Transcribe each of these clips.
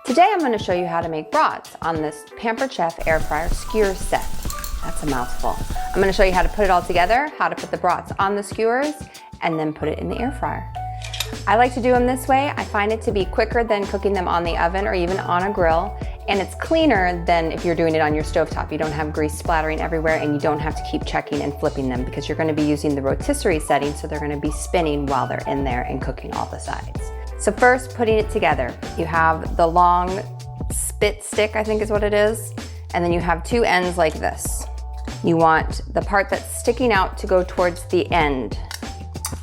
Today I'm going to show you how to make brats on this Pampered Chef air fryer skewers set. That's a mouthful. I'm going to show you how to put it all together, how to put the brats on the skewers, and then put it in the air fryer. I like to do them this way. I find it to be quicker than cooking them on the oven or even on a grill, and it's cleaner than if you're doing it on your stovetop. You don't have grease splattering everywhere, and you don't have to keep checking and flipping them because you're going to be using the rotisserie setting, so they're going to be spinning while they're in there and cooking all the sides. So first, putting it together. You have the long spit stick, I think is what it is, and then you have two ends like this. You want the part that's sticking out to go towards the end,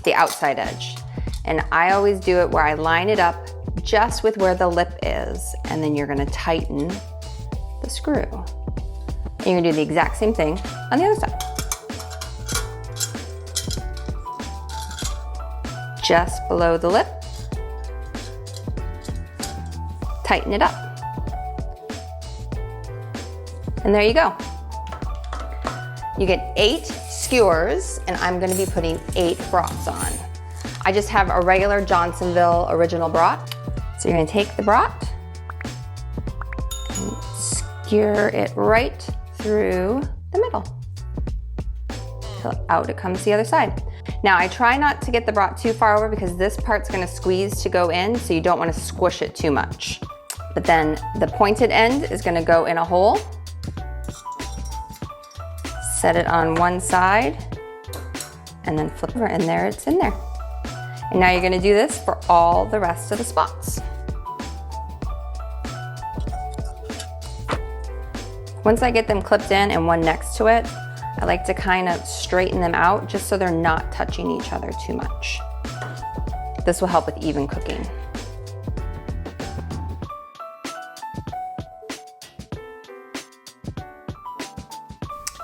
the outside edge. And I always do it where I line it up just with where the lip is, and then you're gonna tighten the screw. And you're gonna do the exact same thing on the other side. Just below the lip, tighten it up. And there you go. You get 8 skewers, and I'm gonna be putting 8 brats on. I just have a regular Johnsonville original brat. So you're gonna take the brat and skewer it right through the middle. Till out it comes the other side. Now I try not to get the brat too far over because this part's gonna squeeze to go in, so you don't wanna squish it too much. But then the pointed end is gonna go in a hole. Set it on one side and then flip over, and there it's in there. And now you're gonna do this for all the rest of the spots. Once I get them clipped in and one next to it, I like to kind of straighten them out just so they're not touching each other too much. This will help with even cooking.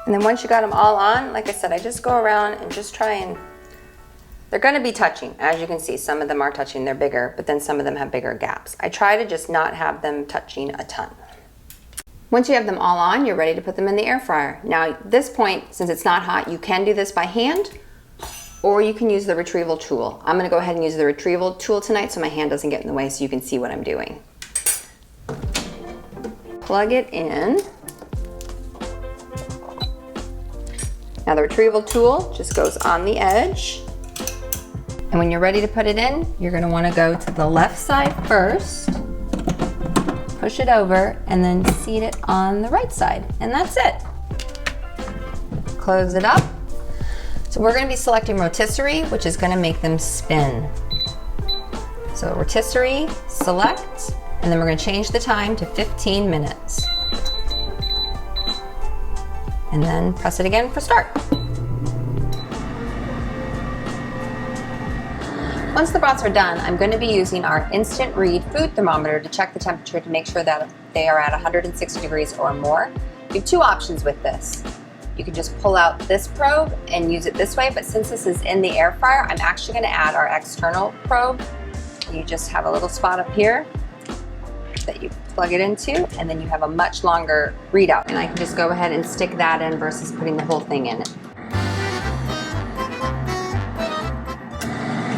And then once you got them all on, like I said, I just go around and just try and, they're gonna be touching. As you can see, some of them are touching, they're bigger, but then some of them have bigger gaps. I try to just not have them touching a ton. Once you have them all on, you're ready to put them in the air fryer. Now at this point, since it's not hot, you can do this by hand, or you can use the retrieval tool. I'm gonna go ahead and use the retrieval tool tonight so my hand doesn't get in the way so you can see what I'm doing. Plug it in. Now the retrieval tool just goes on the edge. And when you're ready to put it in, you're gonna wanna go to the left side first, push it over, and then seat it on the right side. And that's it. Close it up. So we're gonna be selecting rotisserie, which is gonna make them spin. So rotisserie, select, and then we're gonna change the time to 15 minutes. And then press it again for start. Once the brats are done, I'm going to be using our instant read food thermometer to check the temperature to make sure that they are at 160 degrees or more. You have 2 options with this. You can just pull out this probe and use it this way, but since this is in the air fryer, I'm actually going to add our external probe. You just have a little spot up here that you plug it into, and then you have a much longer readout. And I can just go ahead and stick that in versus putting the whole thing in it.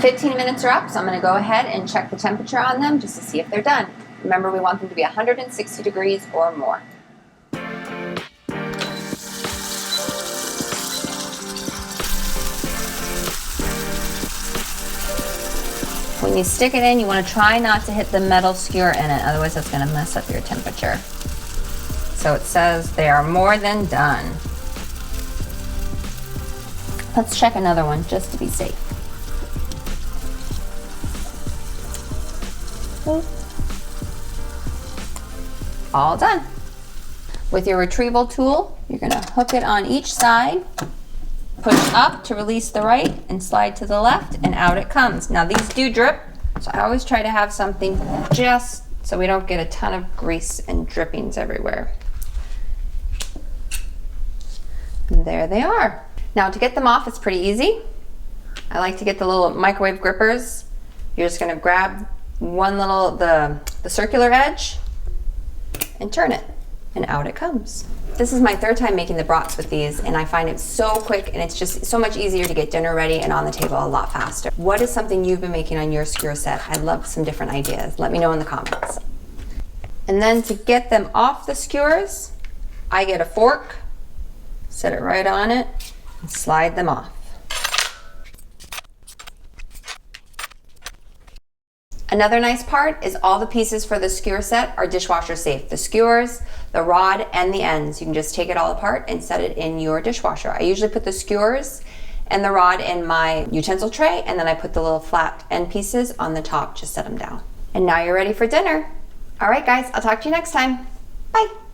15 minutes are up, so I'm gonna go ahead and check the temperature on them just to see if they're done. Remember, we want them to be 160 degrees or more. When you stick it in, you want to try not to hit the metal skewer in it, otherwise that's going to mess up your temperature. So it says they are more than done. Let's check another one just to be safe. All done. With your retrieval tool, you're going to hook it on each side. Push up to release the right and slide to the left, and out it comes. Now these do drip, so I always try to have something just so we don't get a ton of grease and drippings everywhere. And there they are. Now to get them off, it's pretty easy. I like to get the little microwave grippers. You're just gonna grab one little, the circular edge and turn it, and out it comes. This is my 3rd time making the brats with these, and I find it so quick, and it's just so much easier to get dinner ready and on the table a lot faster. What is something you've been making on your skewer set? I'd love some different ideas. Let me know in the comments. And then to get them off the skewers, I get a fork, set it right on it, and slide them off. Another nice part is all the pieces for the skewer set are dishwasher safe. The skewers, the rod, and the ends. You can just take it all apart and set it in your dishwasher. I usually put the skewers and the rod in my utensil tray, and then I put the little flat end pieces on the top, just set them down. And now you're ready for dinner. All right guys, I'll talk to you next time. Bye.